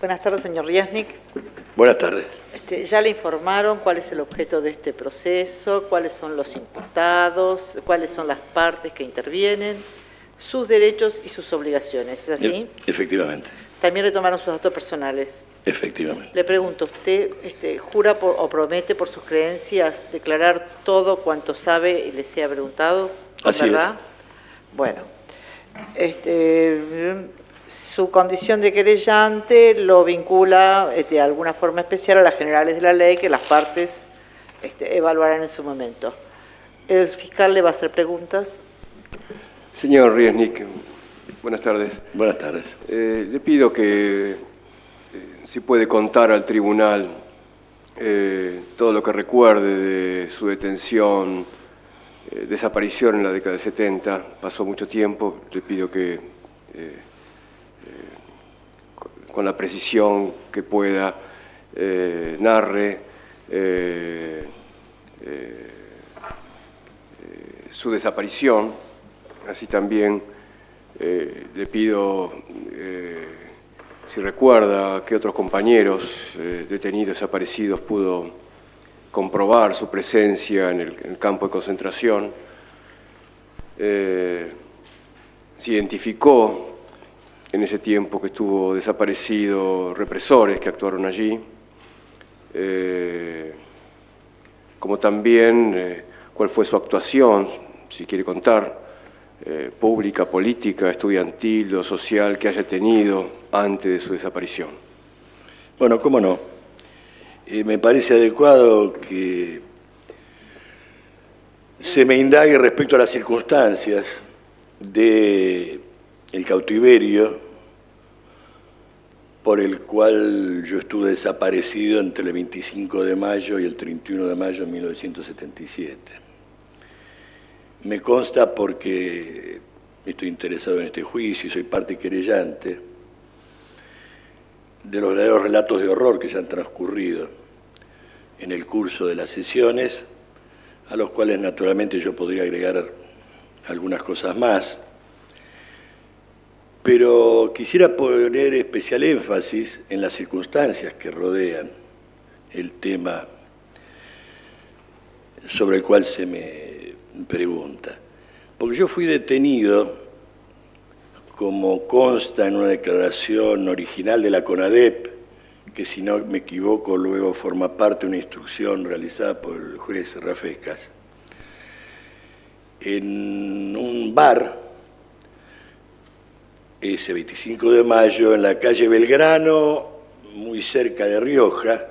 Buenas tardes, señor Riesnik. Buenas tardes. ¿Ya le informaron cuál es el objeto de este proceso, cuáles son los imputados, cuáles son las partes que intervienen, sus derechos y sus obligaciones? ¿Es así? Efectivamente. También le tomaron sus datos personales. Efectivamente. Le pregunto, ¿usted jura o promete por sus creencias declarar todo cuanto sabe y le sea preguntado? Así ¿Verdad? Bueno, su condición de querellante lo vincula de alguna forma especial a las generales de la ley que las partes evaluarán en su momento. El fiscal le va a hacer preguntas. Señor Riesnik, buenas tardes. Buenas tardes. Le pido que si puede contar al tribunal todo lo que recuerde de su detención, desaparición en la década de 70. Pasó mucho tiempo. Le pido que con la precisión que pueda narre su desaparición. Así también le pido, si recuerda que otros compañeros detenidos, desaparecidos, pudo comprobar su presencia en el campo de concentración. Se identificó en ese tiempo que estuvo desaparecido represores que actuaron allí, como también cuál fue su actuación, si quiere contar, pública, política, estudiantil o social que haya tenido antes de su desaparición. Bueno, cómo no. Me parece adecuado que se me indague respecto a las circunstancias del cautiverio por el cual yo estuve desaparecido entre el 25 de mayo y el 31 de mayo de 1977. Me consta porque estoy interesado en este juicio y soy parte querellante de los verdaderos relatos de horror que ya han transcurrido en el curso de las sesiones, a los cuales naturalmente yo podría agregar algunas cosas más. Pero quisiera poner especial énfasis en las circunstancias que rodean el tema sobre el cual se me pregunta. Porque yo fui detenido, como consta en una declaración original de la CONADEP, que si no me equivoco luego forma parte de una instrucción realizada por el juez Rafecas, en un bar, ese 25 de mayo, en la calle Belgrano, muy cerca de Rioja,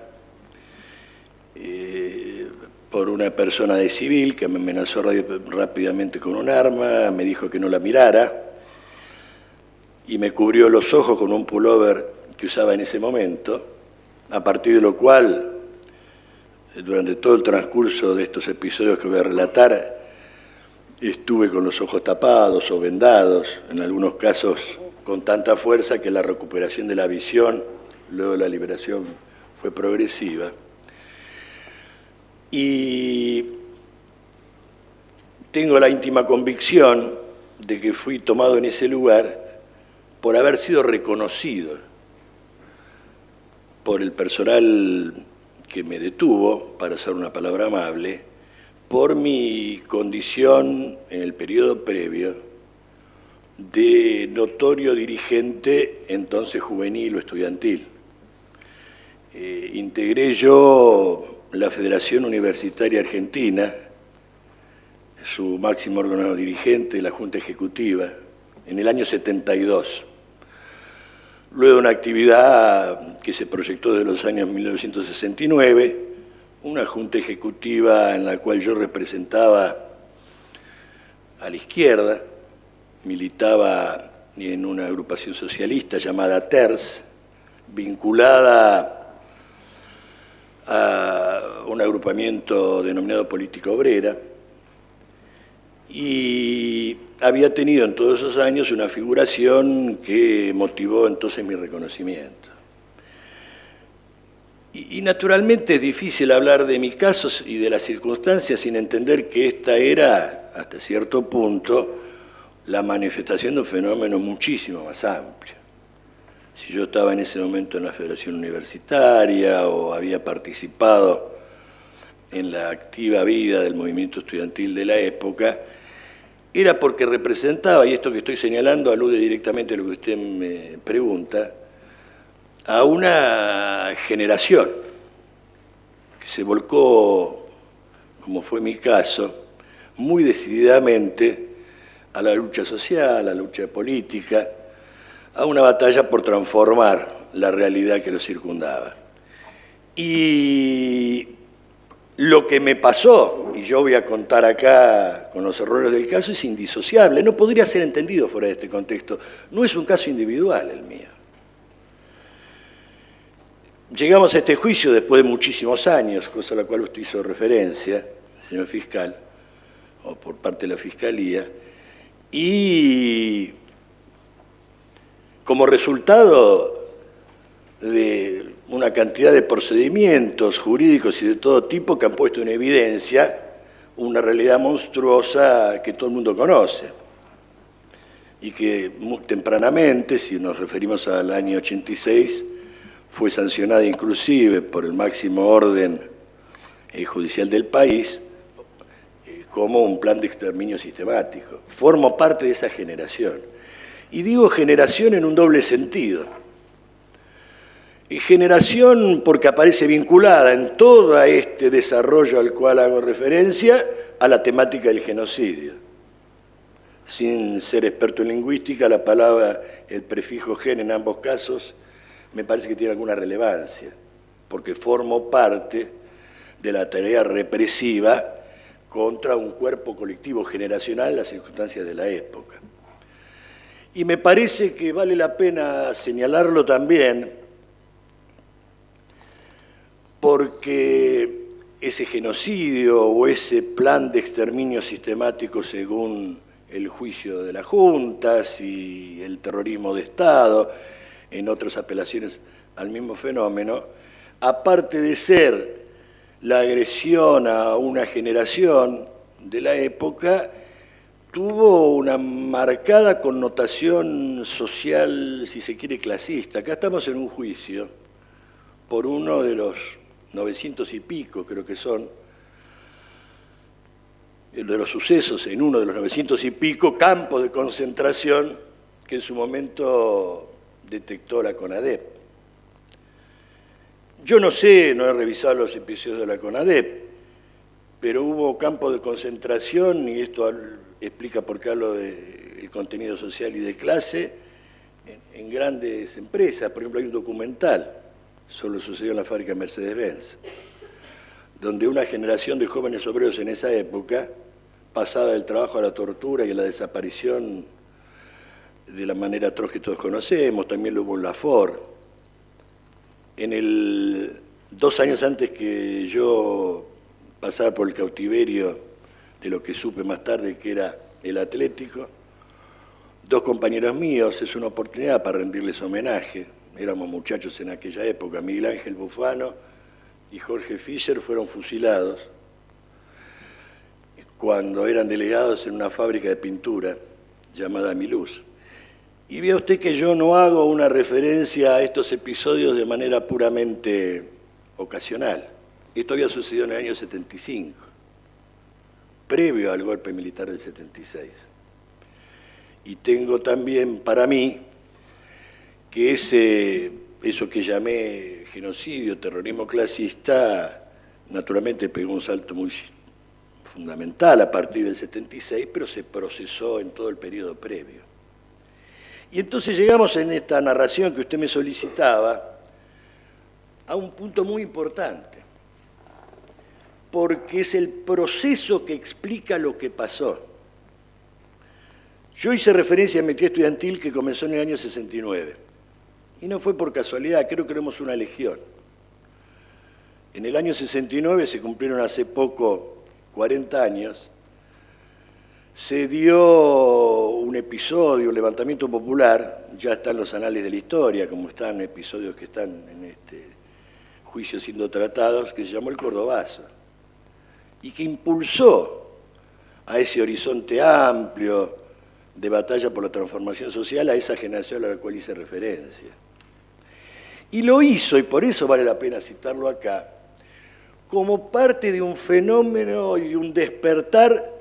por una persona de civil que me amenazó rápidamente con un arma, me dijo que no la mirara y me cubrió los ojos con un pullover que usaba en ese momento, a partir de lo cual, durante todo el transcurso de estos episodios que voy a relatar, estuve con los ojos tapados o vendados, en algunos casos con tanta fuerza que la recuperación de la visión, luego de la liberación, fue progresiva. Y tengo la íntima convicción de que fui tomado en ese lugar por haber sido reconocido por el personal que me detuvo, para usar una palabra amable, por mi condición en el periodo previo de notorio dirigente, entonces juvenil o estudiantil. Integré yo la Federación Universitaria Argentina, su máximo órgano dirigente, la Junta Ejecutiva, en el año 72. Luego de una actividad que se proyectó desde los años 1969, una junta ejecutiva en la cual yo representaba a la izquierda, militaba en una agrupación socialista llamada TERS, vinculada a un agrupamiento denominado Política Obrera, y había tenido en todos esos años una figuración que motivó entonces mi reconocimiento. Y naturalmente es difícil hablar de mis casos y de las circunstancias sin entender que esta era, hasta cierto punto, la manifestación de un fenómeno muchísimo más amplio. si yo estaba en ese momento en la Federación Universitaria o había participado en la activa vida del movimiento estudiantil de la época, era porque representaba, y esto que estoy señalando alude directamente a lo que usted me pregunta, a una generación que se volcó, como fue mi caso, muy decididamente a la lucha social, a la lucha política, a una batalla por transformar la realidad que lo circundaba. Y lo que me pasó, y yo voy a contar acá con los errores del caso, es indisociable, no podría ser entendido fuera de este contexto. No es un caso individual el mío. Llegamos a este juicio después de muchísimos años, cosa a la cual usted hizo referencia, señor fiscal, o por parte de la Fiscalía, y como resultado de una cantidad de procedimientos jurídicos y de todo tipo que han puesto en evidencia una realidad monstruosa que todo el mundo conoce y que muy tempranamente, si nos referimos al año 86, fue sancionada inclusive por el máximo orden judicial del país como un plan de exterminio sistemático. Formo parte de esa generación. Y digo generación en un doble sentido. Y generación porque aparece vinculada en todo este desarrollo al cual hago referencia a la temática del genocidio. Sin ser experto en lingüística, la palabra, el prefijo gen en ambos casos, me parece que tiene alguna relevancia, porque formo parte de la tarea represiva contra un cuerpo colectivo generacional en las circunstancias de la época. Y me parece que vale la pena señalarlo también porque ese genocidio o ese plan de exterminio sistemático según el juicio de las juntas y el terrorismo de Estado, en otras apelaciones al mismo fenómeno, aparte de ser la agresión a una generación de la época, tuvo una marcada connotación social, si se quiere, clasista. Acá estamos en un juicio por uno de los 900 y pico, creo que son, de los sucesos en uno de los 900 y pico campos de concentración que en su momento detectó la CONADEP. Yo no sé, no he revisado los episodios de la CONADEP, pero hubo campos de concentración, y esto explica por qué hablo del contenido social y de clase, en grandes empresas. Por ejemplo, hay un documental, solo sucedió en la fábrica Mercedes-Benz, donde una generación de jóvenes obreros en esa época, pasada del trabajo a la tortura y a la desaparición de la manera atroz que todos conocemos, también lo hubo en la Ford. 2 años antes que yo pasara por el cautiverio de lo que supe más tarde que era el Atlético, 2 compañeros míos, es una oportunidad para rendirles homenaje, éramos muchachos en aquella época, Miguel Ángel Bufano y Jorge Fischer fueron fusilados cuando eran delegados en una fábrica de pintura llamada Miluz. Y vea usted que yo no hago una referencia a estos episodios de manera puramente ocasional. Esto había sucedido en el año 75, previo al golpe militar del 76. Y tengo también para mí que eso que llamé genocidio, terrorismo clasista, naturalmente pegó un salto muy fundamental a partir del 76, pero se procesó en todo el periodo previo. Y entonces llegamos en esta narración que usted me solicitaba a un punto muy importante, porque es el proceso que explica lo que pasó. Yo hice referencia a mi actividad estudiantil que comenzó en el año 69, y no fue por casualidad, creo que éramos una legión. En el año 69, se cumplieron hace poco 40 años, se dio un episodio, un levantamiento popular, ya están los anales de la historia, como están episodios que están en este juicio siendo tratados, que se llamó el Cordobazo, y que impulsó a ese horizonte amplio de batalla por la transformación social a esa generación a la cual hice referencia. Y lo hizo, y por eso vale la pena citarlo acá, como parte de un fenómeno y un despertar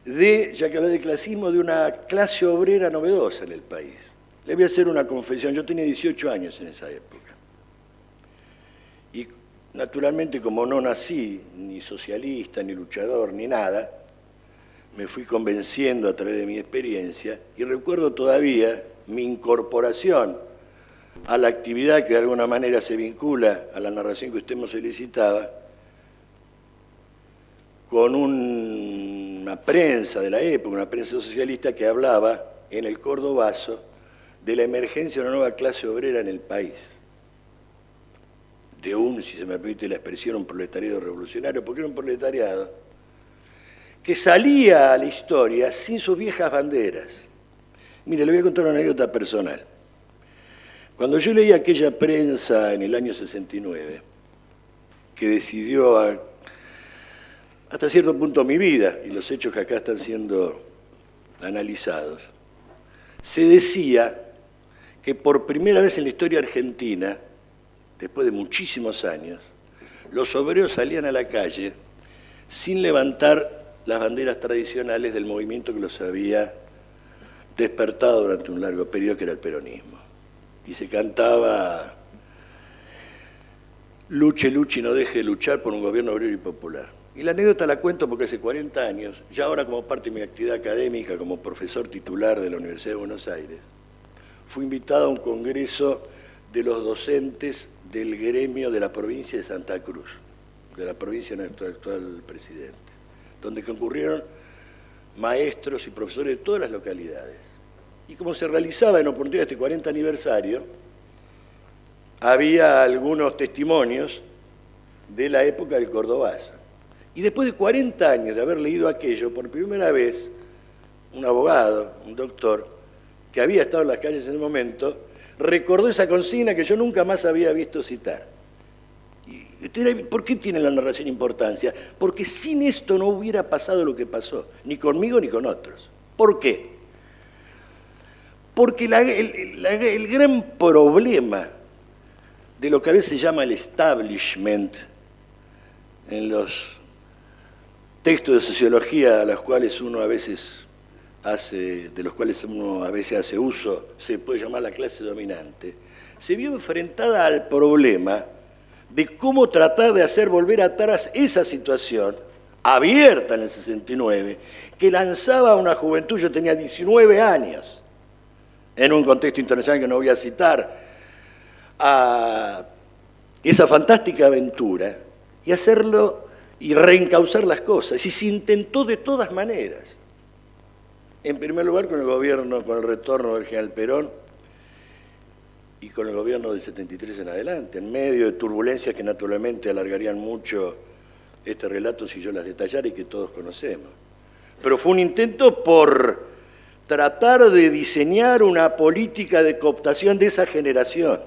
de, ya que hablé de clasismo, de una clase obrera novedosa en el país. Le voy a hacer una confesión, yo tenía 18 años en esa época. Y naturalmente, como no nací ni socialista, ni luchador, ni nada, me fui convenciendo a través de mi experiencia y recuerdo todavía mi incorporación a la actividad que de alguna manera se vincula a la narración que usted me solicitaba, con una prensa de la época, una prensa socialista que hablaba en el Cordobazo de la emergencia de una nueva clase obrera en el país, de un, si se me permite la expresión, un proletariado revolucionario, porque era un proletariado que salía a la historia sin sus viejas banderas. Mire, le voy a contar una anécdota personal. Cuando yo leí aquella prensa en el año 69, que decidió hasta cierto punto mi vida y los hechos que acá están siendo analizados, se decía que por primera vez en la historia argentina, después de muchísimos años, los obreros salían a la calle sin levantar las banderas tradicionales del movimiento que los había despertado durante un largo periodo, que era el peronismo. Y se cantaba: luche, luche y no deje de luchar por un gobierno obrero y popular. Y la anécdota la cuento porque hace 40 años, ya ahora como parte de mi actividad académica, como profesor titular de la Universidad de Buenos Aires, fui invitado a un congreso de los docentes del gremio de la provincia de Santa Cruz, de la provincia de nuestro actual presidente, donde concurrieron maestros y profesores de todas las localidades. Y como se realizaba en oportunidad de este 40 aniversario, había algunos testimonios de la época del Cordobazo. Y después de 40 años de haber leído aquello, por primera vez, un abogado, un doctor, que había estado en las calles en el momento, recordó esa consigna que yo nunca más había visto citar. Y usted dirá, ¿por qué tiene la narración importancia? Porque sin esto no hubiera pasado lo que pasó, ni conmigo ni con otros. ¿Por qué? Porque el gran problema de lo que a veces se llama el establishment en los textos de sociología de los cuales uno a veces hace uso, se puede llamar la clase dominante, se vio enfrentada al problema de cómo tratar de hacer volver atrás esa situación abierta en el 69, que lanzaba a una juventud, yo tenía 19 años, en un contexto internacional que no voy a citar, a esa fantástica aventura y hacerlo y reencauzar las cosas. Y se intentó de todas maneras. En primer lugar con el gobierno, con el retorno del general Perón y con el gobierno del 73 en adelante, en medio de turbulencias que naturalmente alargarían mucho este relato si yo las detallara y que todos conocemos. Pero fue un intento por tratar de diseñar una política de cooptación de esa generación,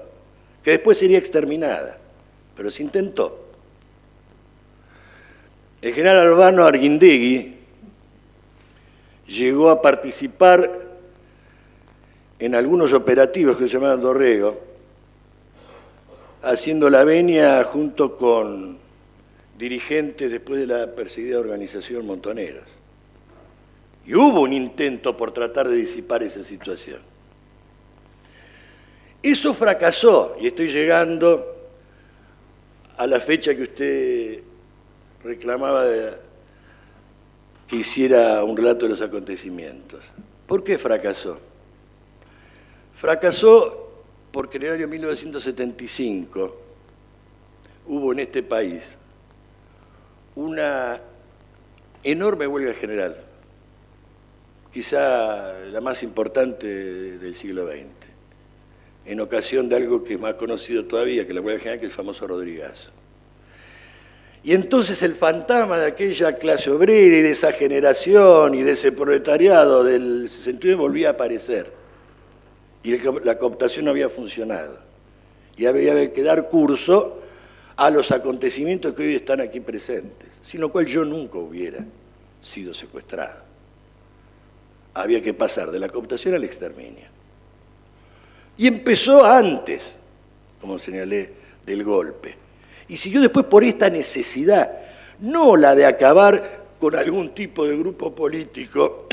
que después sería exterminada, pero se intentó. El general Albano Arguindegui llegó a participar en algunos operativos que se llamaban Dorrego, haciendo la venia junto con dirigentes después de la perseguida organización Montoneros. Y hubo un intento por tratar de disipar esa situación. Eso fracasó, y estoy llegando a la fecha que usted reclamaba que hiciera un relato de los acontecimientos. ¿Por qué fracasó? Fracasó porque en el año 1975 hubo en este país una enorme huelga general, quizá la más importante del siglo XX, en ocasión de algo que es más conocido todavía que la huelga general, que es el famoso Rodrigazo. Y entonces el fantasma de aquella clase obrera y de esa generación y de ese proletariado del 69 volvía a aparecer. Y la cooptación no había funcionado. Y había que dar curso a los acontecimientos que hoy están aquí presentes, sin lo cual yo nunca hubiera sido secuestrado. Había que pasar de la cooptación al exterminio. Y empezó antes, como señalé, del golpe. Y siguió después por esta necesidad, no la de acabar con algún tipo de grupo político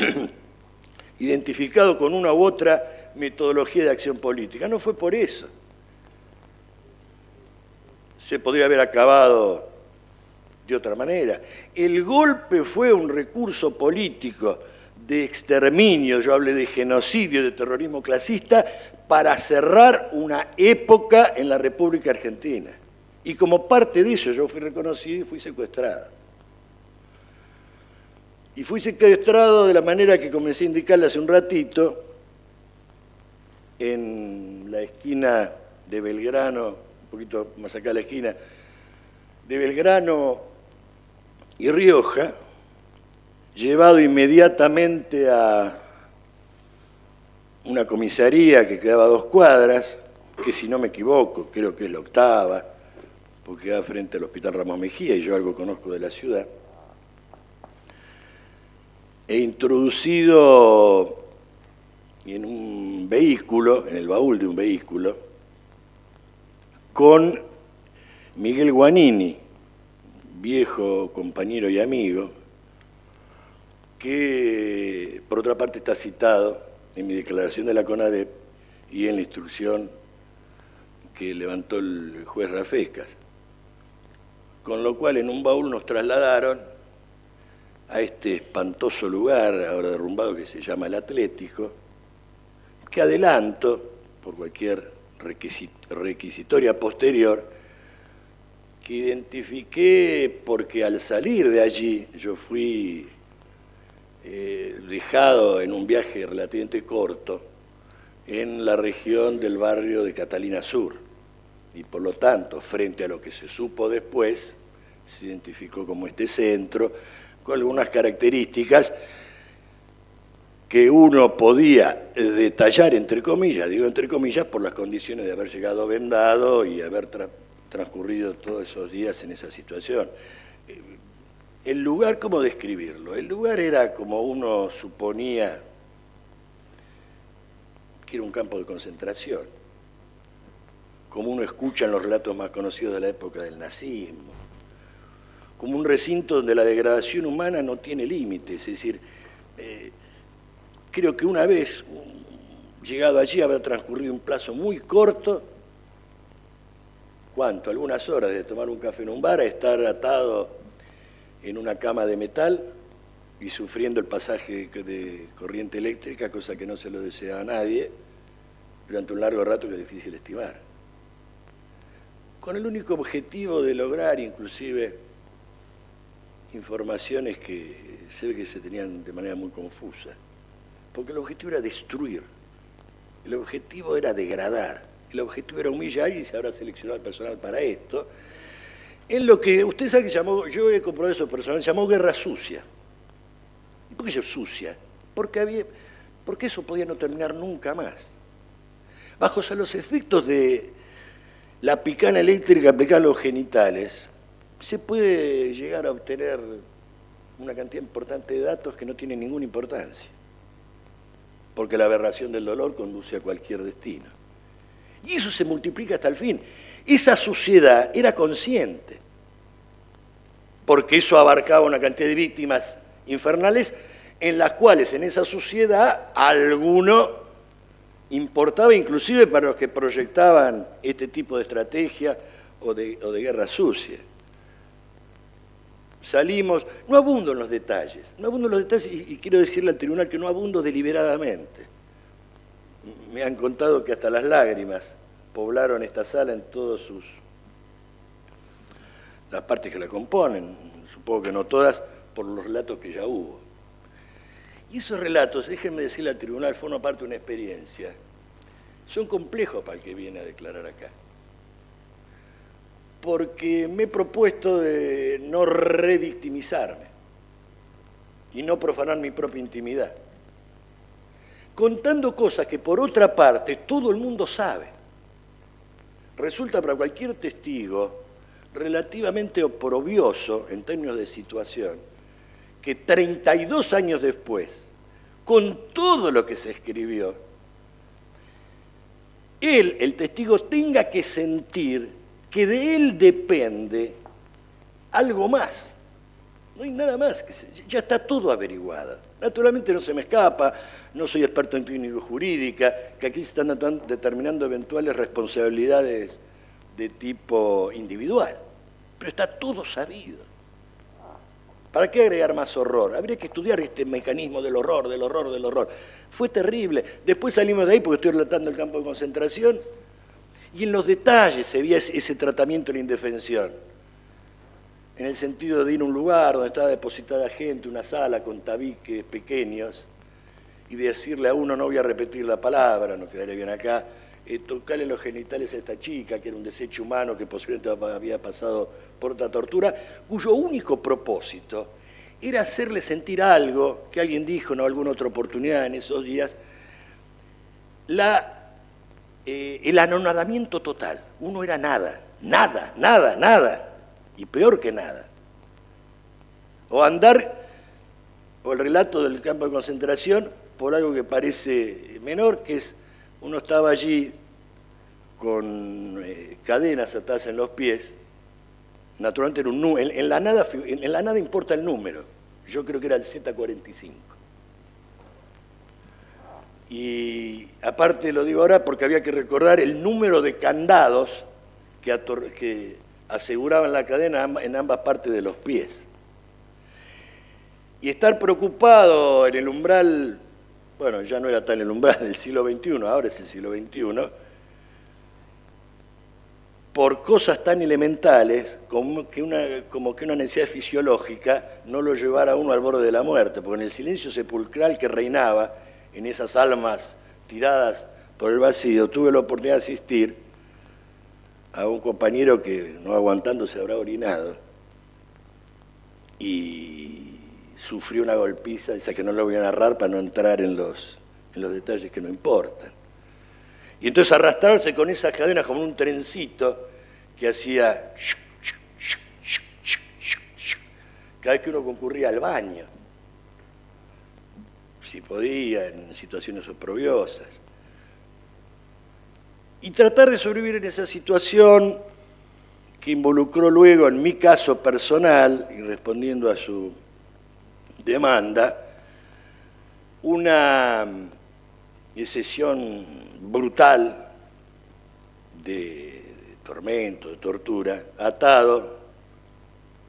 identificado con una u otra metodología de acción política. No fue por eso. Se podría haber acabado de otra manera. El golpe fue un recurso político de exterminio, yo hablé de genocidio, de terrorismo clasista, para cerrar una época en la República Argentina. Y como parte de eso yo fui reconocido y fui secuestrado. Y fui secuestrado de la manera que comencé a indicarle hace un ratito, en la esquina de Belgrano, un poquito más acá de la esquina, de Belgrano y Rioja, llevado inmediatamente a una comisaría que quedaba a 2 cuadras, que si no me equivoco, creo que es la 8ª, porque queda frente al Hospital Ramos Mejía y yo algo conozco de la ciudad, e introducido en un vehículo, en el baúl de un vehículo, con Miguel Guanini, viejo compañero y amigo, que por otra parte está citado en mi declaración de la CONADEP y en la instrucción que levantó el juez Rafecas. Con lo cual en un baúl nos trasladaron a este espantoso lugar, ahora derrumbado, que se llama El Atlético, que adelanto, por cualquier requisitoria posterior, que identifiqué porque al salir de allí yo fui dejado en un viaje relativamente corto en la región del barrio de Catalina Sur y por lo tanto, frente a lo que se supo después, se identificó como este centro, con algunas características que uno podía detallar, entre comillas, digo entre comillas, por las condiciones de haber llegado vendado y haber transcurrido todos esos días en esa situación. El lugar, ¿cómo describirlo? El lugar era como uno suponía que era un campo de concentración, como uno escucha en los relatos más conocidos de la época del nazismo, como un recinto donde la degradación humana no tiene límites, es decir, creo que una vez llegado allí habrá transcurrido un plazo muy corto, ¿cuánto? Algunas horas de tomar un café en un bar, a estar atado en una cama de metal y sufriendo el pasaje de corriente eléctrica, cosa que no se lo desea a nadie, durante un largo rato que es difícil estimar. Con el único objetivo de lograr inclusive informaciones que se ve que se tenían de manera muy confusa, porque el objetivo era destruir, el objetivo era degradar, el objetivo era humillar y se habrá seleccionado al personal para esto, en lo que usted sabe que llamó, yo he comprobado eso personal, llamó guerra sucia. ¿Y por qué es sucia? Porque eso podía no terminar nunca más. Bajo los efectos de la picana eléctrica aplicada a los genitales, se puede llegar a obtener una cantidad importante de datos que no tienen ninguna importancia, porque la aberración del dolor conduce a cualquier destino. Y eso se multiplica hasta el fin. Esa suciedad era consciente, porque eso abarcaba una cantidad de víctimas infernales en las cuales en esa suciedad alguno importaba inclusive para los que proyectaban este tipo de estrategia o de guerra sucia. Salimos, no abundo en los detalles, y quiero decirle al tribunal que no abundo deliberadamente. Me han contado que hasta las lágrimas poblaron esta sala en todas las partes que la componen, supongo que no todas, por los relatos que ya hubo. Y esos relatos, déjenme decirle al tribunal, forman parte de una experiencia. Son complejos para el que viene a declarar acá. Porque me he propuesto de no revictimizarme y no profanar mi propia intimidad, contando cosas que por otra parte todo el mundo sabe. Resulta para cualquier testigo relativamente oprobioso en términos de situación que 32 años después, con todo lo que se escribió, él, el testigo, tenga que sentir que de él depende algo más. No hay nada más, ya está todo averiguado. Naturalmente no se me escapa, no soy experto en clínico jurídica, que aquí se están determinando eventuales responsabilidades de tipo individual, pero está todo sabido. ¿Para qué agregar más horror? Habría que estudiar este mecanismo del horror, del horror, del horror. Fue terrible. Después salimos de ahí porque estoy relatando el campo de concentración y en los detalles se veía ese tratamiento de la indefensión. En el sentido de ir a un lugar donde estaba depositada gente, una sala con tabiques pequeños, y de decirle a uno, no voy a repetir la palabra, no quedaré bien acá, tocarle los genitales a esta chica, que era un desecho humano que posiblemente había pasado por otra tortura, cuyo único propósito era hacerle sentir algo, que alguien dijo en alguna otra oportunidad en esos días, el anonadamiento total. Uno era nada, nada, nada, nada. Y peor que nada. O andar, o el relato del campo de concentración, por algo que parece menor, que es, uno estaba allí con cadenas atadas en los pies, naturalmente era en la nada importa el número, yo creo que era el Z45. Y aparte lo digo ahora porque había que recordar el número de candados que aseguraban la cadena en ambas partes de los pies. Y estar preocupado en el umbral, bueno, ya no era tan el umbral del siglo XXI, ahora es el siglo XXI, por cosas tan elementales como que una necesidad fisiológica no lo llevara a uno al borde de la muerte, porque en el silencio sepulcral que reinaba en esas almas tiradas por el vacío, tuve la oportunidad de asistir a un compañero que, no aguantando, se habrá orinado y sufrió una golpiza, esa que no lo voy a narrar para no entrar en los detalles que no importan. Y entonces arrastrarse con esas cadenas como un trencito que hacía cada vez que uno concurría al baño, si podía, en situaciones oprobiosas. Y tratar de sobrevivir en esa situación que involucró luego, en mi caso personal, y respondiendo a su demanda, una sesión brutal de tormento, de tortura, atado,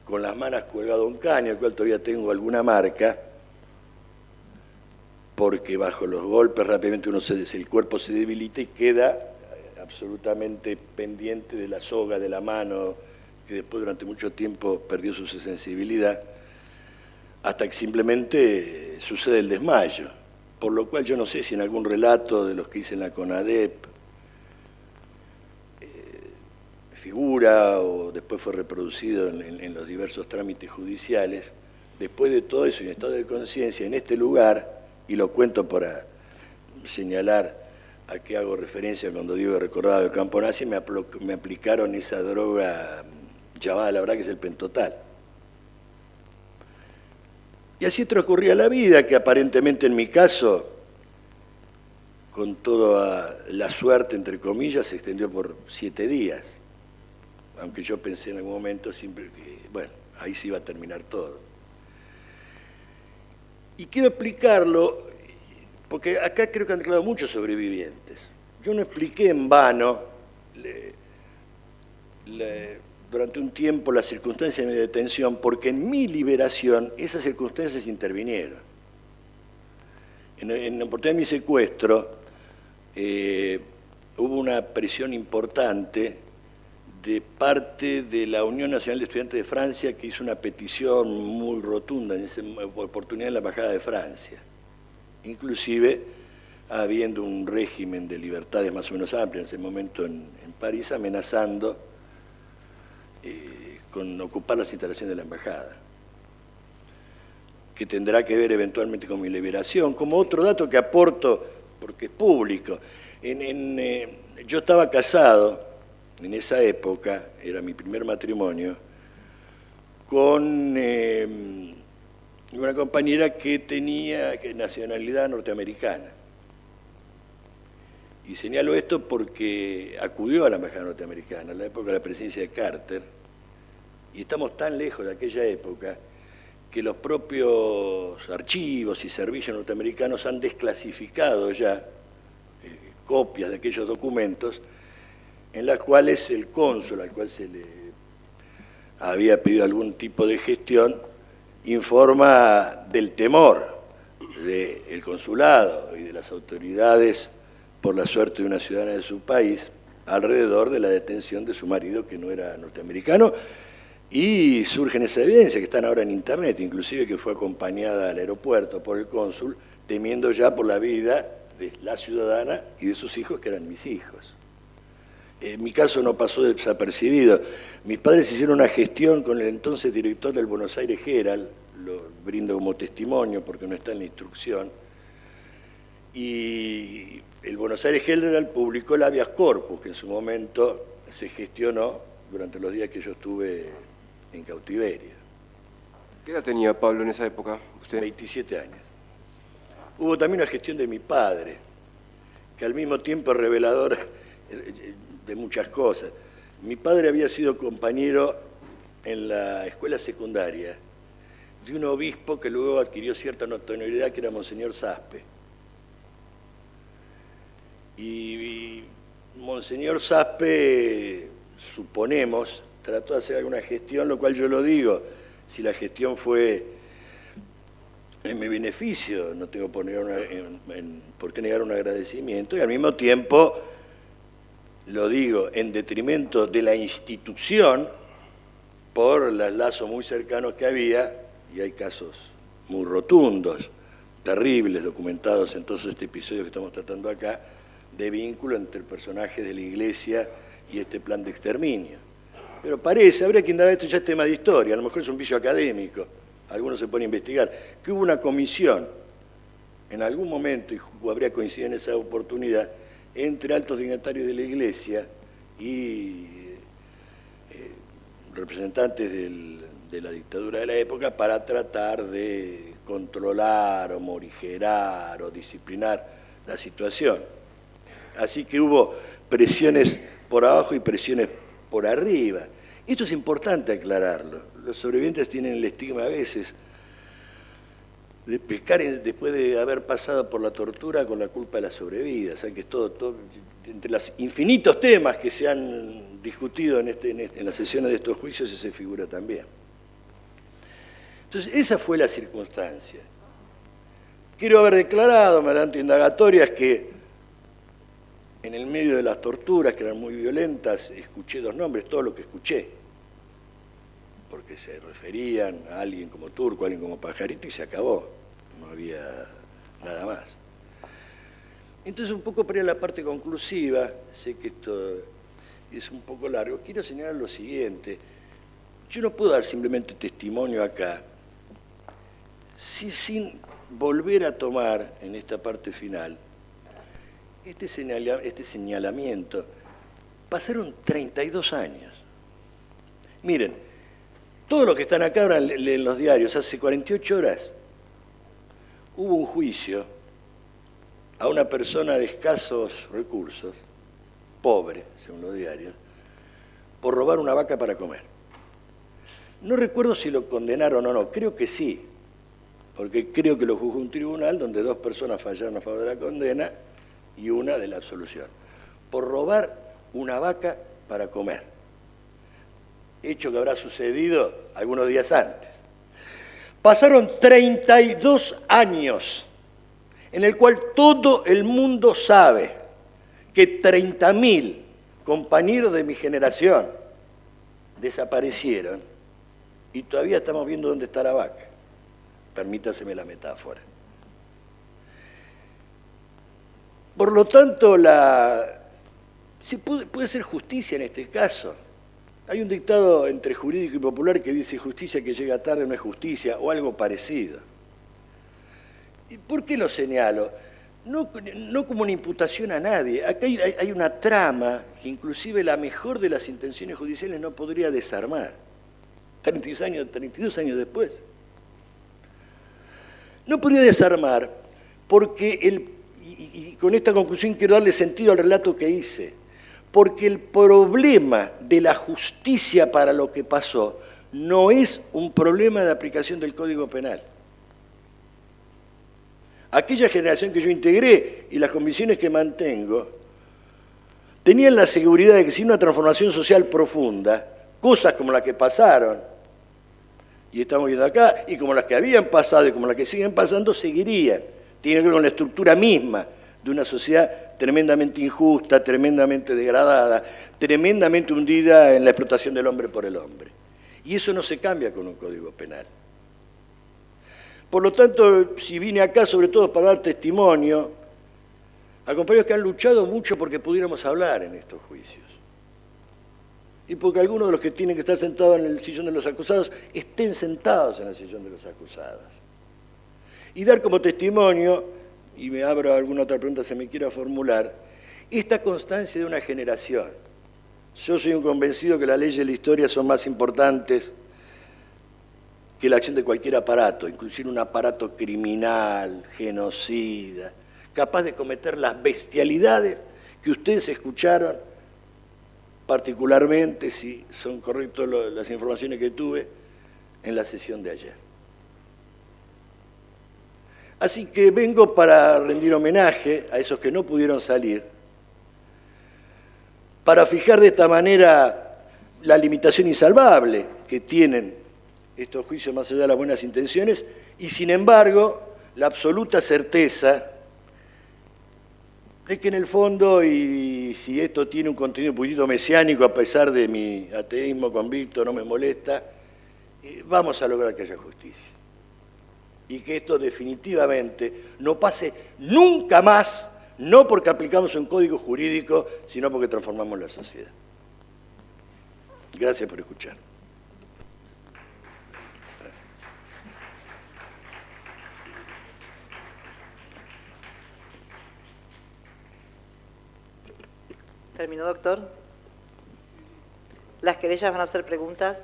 con las manos colgado a un caño, al cual todavía tengo alguna marca, porque bajo los golpes rápidamente el cuerpo se debilita y queda absolutamente pendiente de la soga de la mano, que después durante mucho tiempo perdió su sensibilidad, hasta que simplemente sucede el desmayo. Por lo cual yo no sé si en algún relato de los que hice en la CONADEP figura o después fue reproducido en los diversos trámites judiciales, después de todo eso y en estado de conciencia, en este lugar, y lo cuento para señalar a qué hago referencia cuando digo que recordaba el campo nazi, me aplicaron esa droga llamada, la verdad, que es el pentotal. Y así transcurría la vida, que aparentemente en mi caso, con toda la suerte, entre comillas, se extendió por 7 días. Aunque yo pensé en algún momento siempre que, bueno, ahí se iba a terminar todo. Y quiero explicarlo, porque acá creo que han declarado muchos sobrevivientes. Yo no expliqué en vano durante un tiempo las circunstancias de mi detención, porque en mi liberación esas circunstancias intervinieron. En la oportunidad de mi secuestro hubo una presión importante de parte de la Unión Nacional de Estudiantes de Francia, que hizo una petición muy rotunda en esa oportunidad en la Embajada de Francia, inclusive habiendo un régimen de libertades más o menos amplio en ese momento en París, amenazando con ocupar las instalaciones de la embajada, que tendrá que ver eventualmente con mi liberación. Como otro dato que aporto, porque es público, yo estaba casado en esa época, era mi primer matrimonio, con una compañera que tenía nacionalidad norteamericana. Y señalo esto porque acudió a la embajada norteamericana en la época de la presidencia de Carter, y estamos tan lejos de aquella época que los propios archivos y servicios norteamericanos han desclasificado ya copias de aquellos documentos en las cuales el cónsul, al cual se le había pedido algún tipo de gestión, informa del temor del consulado y de las autoridades por la suerte de una ciudadana de su país alrededor de la detención de su marido, que no era norteamericano, y surgen esa evidencia que están ahora en internet, inclusive que fue acompañada al aeropuerto por el cónsul, temiendo ya por la vida de la ciudadana y de sus hijos, que eran mis hijos. En mi caso no pasó desapercibido. Mis padres hicieron una gestión con el entonces director del Buenos Aires Herald, lo brindo como testimonio porque no está en la instrucción, y el Buenos Aires Herald publicó el habeas corpus, que en su momento se gestionó durante los días que yo estuve en cautiverio. ¿Qué edad tenía Pablo en esa época, usted? 27 años. Hubo también una gestión de mi padre, que al mismo tiempo es reveladora de muchas cosas. Mi padre había sido compañero en la escuela secundaria de un obispo que luego adquirió cierta notoriedad, que era Monseñor Saspe. Y Monseñor Saspe, suponemos, trató de hacer alguna gestión, lo cual yo lo digo, si la gestión fue en mi beneficio, no tengo por qué negar un agradecimiento, y al mismo tiempo, lo digo, en detrimento de la institución, por los lazos muy cercanos que había, y hay casos muy rotundos, terribles, documentados en todos este episodio que estamos tratando acá, de vínculo entre el personaje de la Iglesia y este plan de exterminio. Pero parece, habría que indagar, esto ya es tema de historia, a lo mejor es un vicio académico, algunos se pueden investigar, que hubo una comisión en algún momento, y habría coincidido en esa oportunidad, entre altos dignatarios de la Iglesia y representantes de la dictadura de la época para tratar de controlar o morigerar o disciplinar la situación. Así que hubo presiones por abajo y presiones por arriba. Esto es importante aclararlo. Los sobrevivientes tienen el estigma a veces de pescar después de haber pasado por la tortura con la culpa de la sobrevida. O sea, que es todo, entre los infinitos temas que se han discutido en las sesiones de estos juicios, ese figura también. Entonces, esa fue la circunstancia. Quiero haber declarado, mediante indagatorias, que en el medio de las torturas, que eran muy violentas, escuché dos nombres, todo lo que escuché, porque se referían a alguien como Turco, a alguien como Pajarito, y se acabó, no había nada más. Entonces, un poco para ir a la parte conclusiva, sé que esto es un poco largo, quiero señalar lo siguiente: yo no puedo dar simplemente testimonio acá, sin volver a tomar en esta parte final este señalamiento. Pasaron 32 años. Miren, todos los que están acá ahora leen los diarios. Hace 48 horas hubo un juicio a una persona de escasos recursos, pobre, según los diarios, por robar una vaca para comer. No recuerdo si lo condenaron o no, creo que sí, porque creo que lo juzgó un tribunal donde dos personas fallaron a favor de la condena y una de la absolución, por robar una vaca para comer, hecho que habrá sucedido algunos días antes. Pasaron 32 años en el cual todo el mundo sabe que 30.000 compañeros de mi generación desaparecieron y todavía estamos viendo dónde está la vaca. Permítaseme la metáfora. Por lo tanto, se puede hacer justicia en este caso. Hay un dictado entre jurídico y popular que dice: justicia que llega tarde no es justicia, o algo parecido. ¿Y por qué lo señalo? No como una imputación a nadie. Acá hay una trama que inclusive la mejor de las intenciones judiciales no podría desarmar. 32 años después. No podría desarmar porque y con esta conclusión quiero darle sentido al relato que hice, porque el problema de la justicia para lo que pasó no es un problema de aplicación del Código Penal. Aquella generación que yo integré y las convicciones que mantengo tenían la seguridad de que sin una transformación social profunda, cosas como las que pasaron, y estamos viendo acá, y como las que habían pasado y como las que siguen pasando, seguirían. Tiene que ver con la estructura misma de una sociedad tremendamente injusta, tremendamente degradada, tremendamente hundida en la explotación del hombre por el hombre. Y eso no se cambia con un Código Penal. Por lo tanto, si vine acá sobre todo para dar testimonio a compañeros que han luchado mucho porque pudiéramos hablar en estos juicios, y porque algunos de los que tienen que estar sentados en el sillón de los acusados estén sentados en el sillón de los acusados. Y dar como testimonio, y me abro a alguna otra pregunta si me quiera formular, esta constancia de una generación. Yo soy un convencido que las leyes de la historia son más importantes que la acción de cualquier aparato, inclusive un aparato criminal, genocida, capaz de cometer las bestialidades que ustedes escucharon, particularmente, si son correctas las informaciones que tuve, en la sesión de ayer. Así que vengo para rendir homenaje a esos que no pudieron salir, para fijar de esta manera la limitación insalvable que tienen estos juicios más allá de las buenas intenciones y, sin embargo, la absoluta certeza de que en el fondo, y si esto tiene un contenido un poquito mesiánico a pesar de mi ateísmo convicto, no me molesta, vamos a lograr que haya justicia. Y que esto definitivamente no pase nunca más, no porque aplicamos un código jurídico, sino porque transformamos la sociedad. Gracias por escuchar. ¿Terminó, doctor? ¿Las querellas van a hacer preguntas?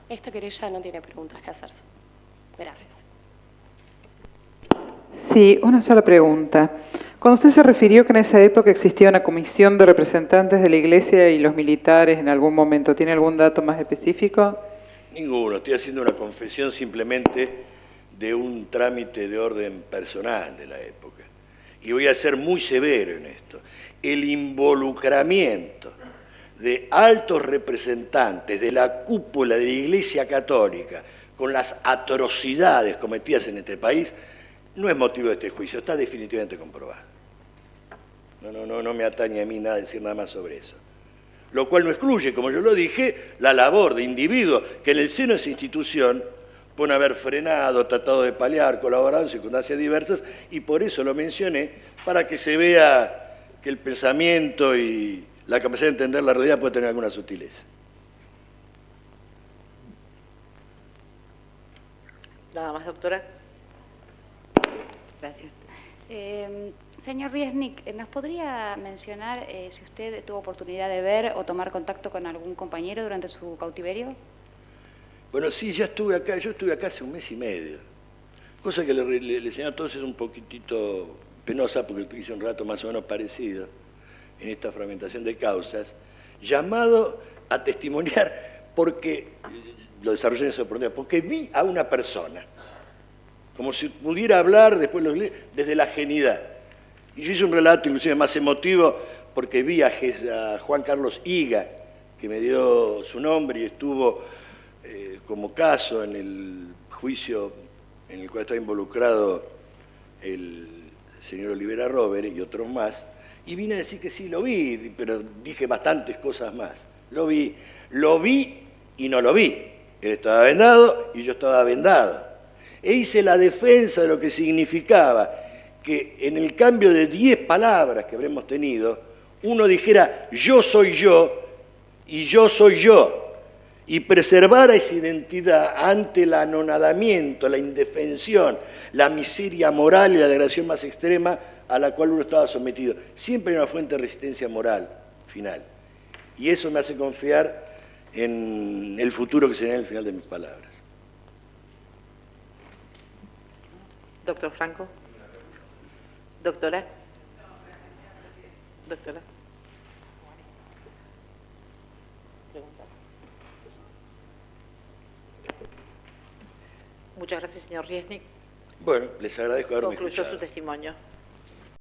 Esta querella no tiene preguntas que hacerse. Gracias. Sí, una sola pregunta. Cuando usted se refirió que en esa época existía una comisión de representantes de la Iglesia y los militares en algún momento, ¿tiene algún dato más específico? Ninguno, estoy haciendo una confesión simplemente de un trámite de orden personal de la época. Y voy a ser muy severo en esto. El involucramiento de altos representantes de la cúpula de la Iglesia Católica con las atrocidades cometidas en este país no es motivo de este juicio, está definitivamente comprobado. No me atañe a mí nada decir nada más sobre eso. Lo cual no excluye, como yo lo dije, la labor de individuos que en el seno de esa institución pueden haber frenado, tratado de paliar, colaborado en circunstancias diversas, y por eso lo mencioné, para que se vea que el pensamiento y la capacidad de entender la realidad puede tener alguna sutileza. Nada más, doctora. Gracias. Señor Riesnik, ¿nos podría mencionar si usted tuvo oportunidad de ver o tomar contacto con algún compañero durante su cautiverio? Bueno, sí, ya estuve acá, yo estuve acá hace un mes y medio, cosa que le enseñé a todos es un poquitito penosa porque hice un rato más o menos parecido en esta fragmentación de causas, llamado a testimoniar porque, lo desarrollé en esa oportunidad, porque vi a una persona, como si pudiera hablar, después lo leí, desde la ajenidad. Y yo hice un relato inclusive más emotivo porque vi a Juan Carlos Higa, que me dio su nombre y estuvo como caso en el juicio en el cual estaba involucrado el señor Olivera Robert y otros más, y vine a decir que sí, lo vi, pero dije bastantes cosas más. Lo vi y no lo vi. Él estaba vendado y yo estaba vendado. E hice la defensa de lo que significaba que en el cambio de 10 palabras que habremos tenido, uno dijera yo soy yo y yo soy yo, y preservara esa identidad ante el anonadamiento, la indefensión, la miseria moral y la degradación más extrema a la cual uno estaba sometido. Siempre hay una fuente de resistencia moral final. Y eso me hace confiar en el futuro que será el final de mis palabras. Doctor Franco. Doctora. Doctora. Pregunta. Muchas gracias, señor Riesnik. Bueno, les agradezco haberme Concluyó escuchado. su testimonio.